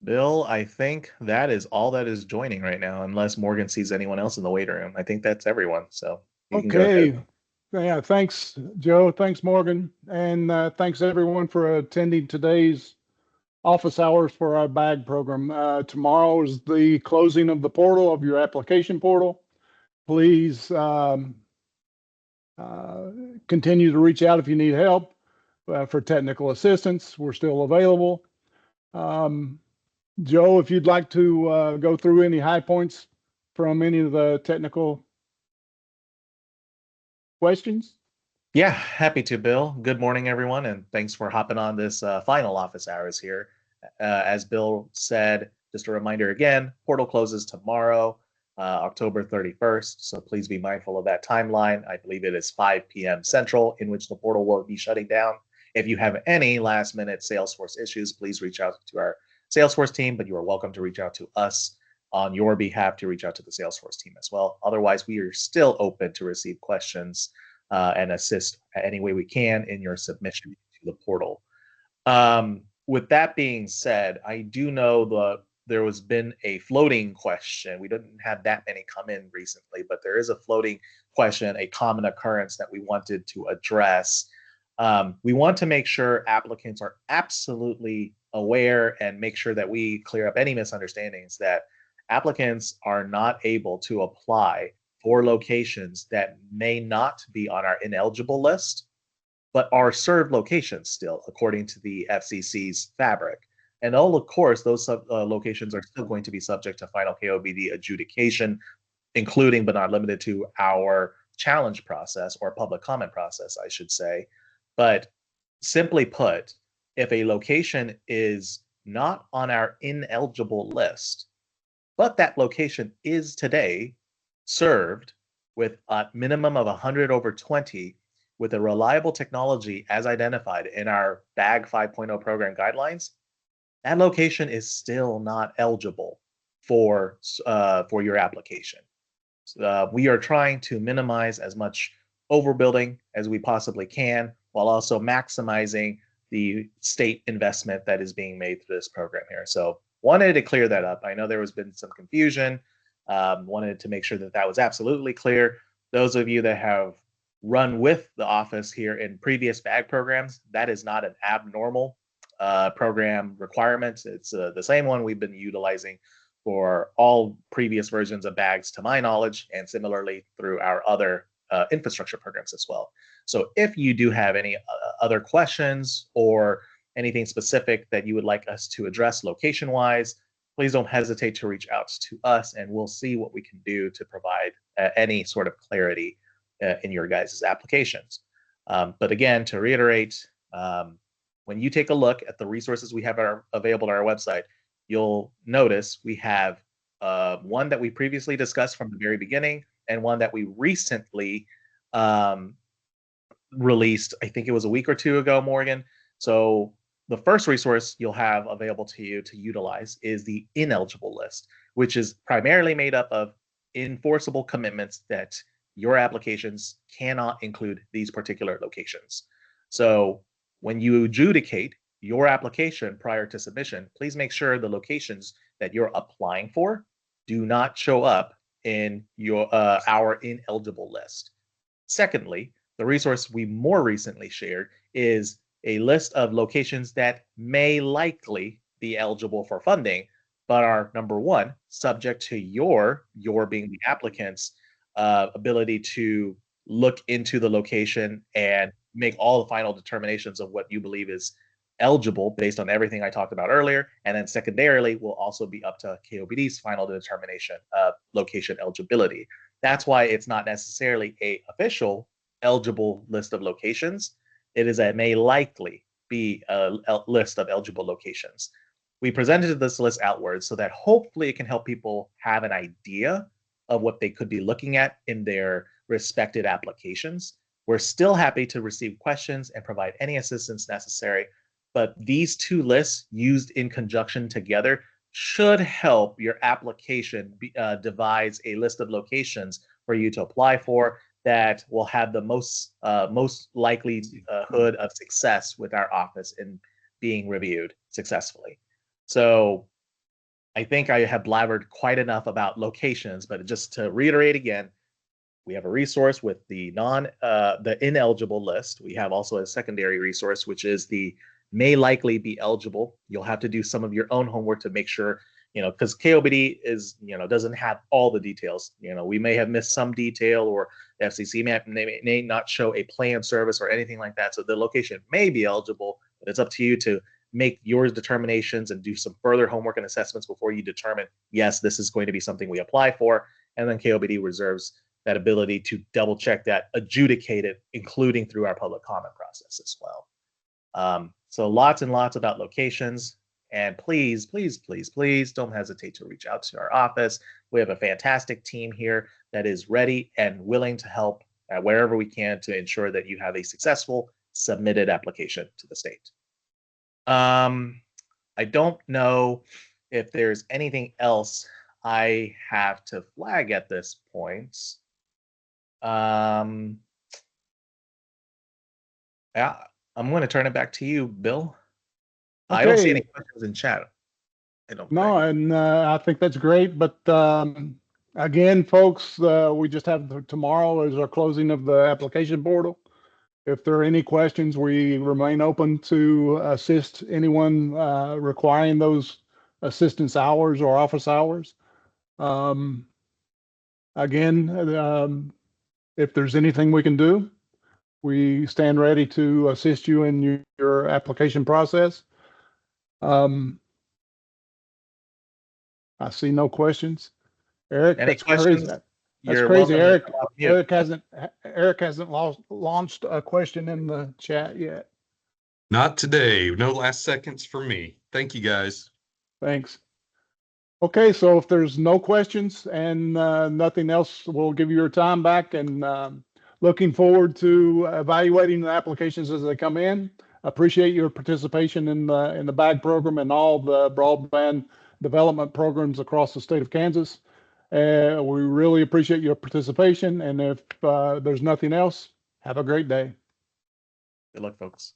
Bill, I think that is all that is joining right now, unless Morgan sees anyone else in the waiting room. I think that's everyone. So you can go ahead. Okay. Yeah, thanks, Joe. Thanks, Morgan. And thanks, everyone, for attending today's office hours for our bag program. Tomorrow is the closing of the portal, of your application portal. Please uh, continue to reach out if you need help for technical assistance. We're still available. Um, Joe, if you'd like to go through any high points from any of the technical questions. Yeah, happy to, Bill. Good morning, everyone, and thanks for hopping on this final office hours here. As Bill said, just a reminder again, portal closes tomorrow, October 31st. So please be mindful of that timeline. I believe it is 5 p.m. Central, in which the portal will be shutting down. If you have any last minute Salesforce issues, please reach out to our Salesforce team, but you are welcome to reach out to us on your behalf to reach out to the Salesforce team as well. Otherwise, we are still open to receive questions and assist any way we can in your submission to the portal. With that being said, I do know there has been a floating question. We didn't have that many come in recently, but there is a floating question, a common occurrence that we wanted to address. We want to make sure applicants are absolutely aware and make sure that we clear up any misunderstandings that applicants are not able to apply for locations that may not be on our ineligible list, but are served locations still, according to the FCC's fabric. And all, of course, those locations are still going to be subject to final KOBD adjudication, including but not limited to our challenge process or public comment process, I should say. But simply put, if a location is not on our ineligible list, but that location is today served with a minimum of 100 over 20 with a reliable technology as identified in our BAG 5.0 program guidelines, that location is still not eligible for your application. We are trying to minimize as much overbuilding as we possibly can, while also maximizing the state investment that is being made through this program here. So wanted to clear that up. I know there has been some confusion. Wanted to make sure that that was absolutely clear. Those of you that have run with the office here in previous bag programs, that is not an abnormal program requirement. It's the same one we've been utilizing for all previous versions of bags, to my knowledge, and similarly through our other infrastructure programs as well. So if you do have any other questions or anything specific that you would like us to address location wise, please don't hesitate to reach out to us and we'll see what we can do to provide any sort of clarity in your guys' applications. But again, to reiterate, when you take a look at the resources we have available on our website, you'll notice we have one that we previously discussed from the very beginning and one that we recently um, released. I think it was a week or two ago, Morgan. So the first resource you'll have available to you to utilize is the ineligible list, which is primarily made up of enforceable commitments that your applications cannot include these particular locations. So when you adjudicate your application prior to submission, please make sure the locations that you're applying for do not show up in our ineligible list. Secondly, the resource we more recently shared is a list of locations that may likely be eligible for funding, but are number one, subject to your being the applicant's ability to look into the location and make all the final determinations of what you believe is eligible based on everything I talked about earlier. And then secondarily will also be up to KOBD's final determination of location eligibility. That's why it's not necessarily a official eligible list of locations. It is a may likely be a list of eligible locations. We presented this list outwards so that hopefully it can help people have an idea of what they could be looking at in their respected applications. We're still happy to receive questions and provide any assistance necessary, but these two lists used in conjunction together should help your application devise a list of locations for you to apply for that will have the most likelihood of success with our office in being reviewed successfully. So I think I have blabbered quite enough about locations, but just to reiterate again, we have a resource with the the ineligible list. We have also a secondary resource, which is the may likely be eligible. You'll have to do some of your own homework to make sure, because KOBD is, doesn't have all the details. We may have missed some detail, or the FCC may not show a planned service or anything like that. So the location may be eligible, but it's up to you to make your determinations and do some further homework and assessments before you determine, yes, this is going to be something we apply for. And then KOBD reserves that ability to double check that, adjudicate it, including through our public comment process as well. So lots and lots about locations. And please, please, please, please don't hesitate to reach out to our office. We have a fantastic team here that is ready and willing to help wherever we can to ensure that you have a successful submitted application to the state. I don't know if there's anything else I have to flag at this point. Yeah, I'm going to turn it back to you, Bill. Okay. I don't see any questions in chat. And I think that's great. But again, folks, we just have tomorrow is our closing of the application portal. If there are any questions, we remain open to assist anyone requiring those assistance hours or office hours. Again, if there's anything we can do, we stand ready to assist you in your application process. I see no questions. Eric, any questions? That's crazy. Eric hasn't launched a question in the chat yet. Not today. No last seconds for me. Thank you, guys. Thanks. Okay, so if there's no questions and nothing else, we'll give you your time back, and looking forward to evaluating the applications as they come in. Appreciate your participation in the BAG program and all the broadband development programs across the state of Kansas. We really appreciate your participation, and if there's nothing else, have a great day. Good luck, folks.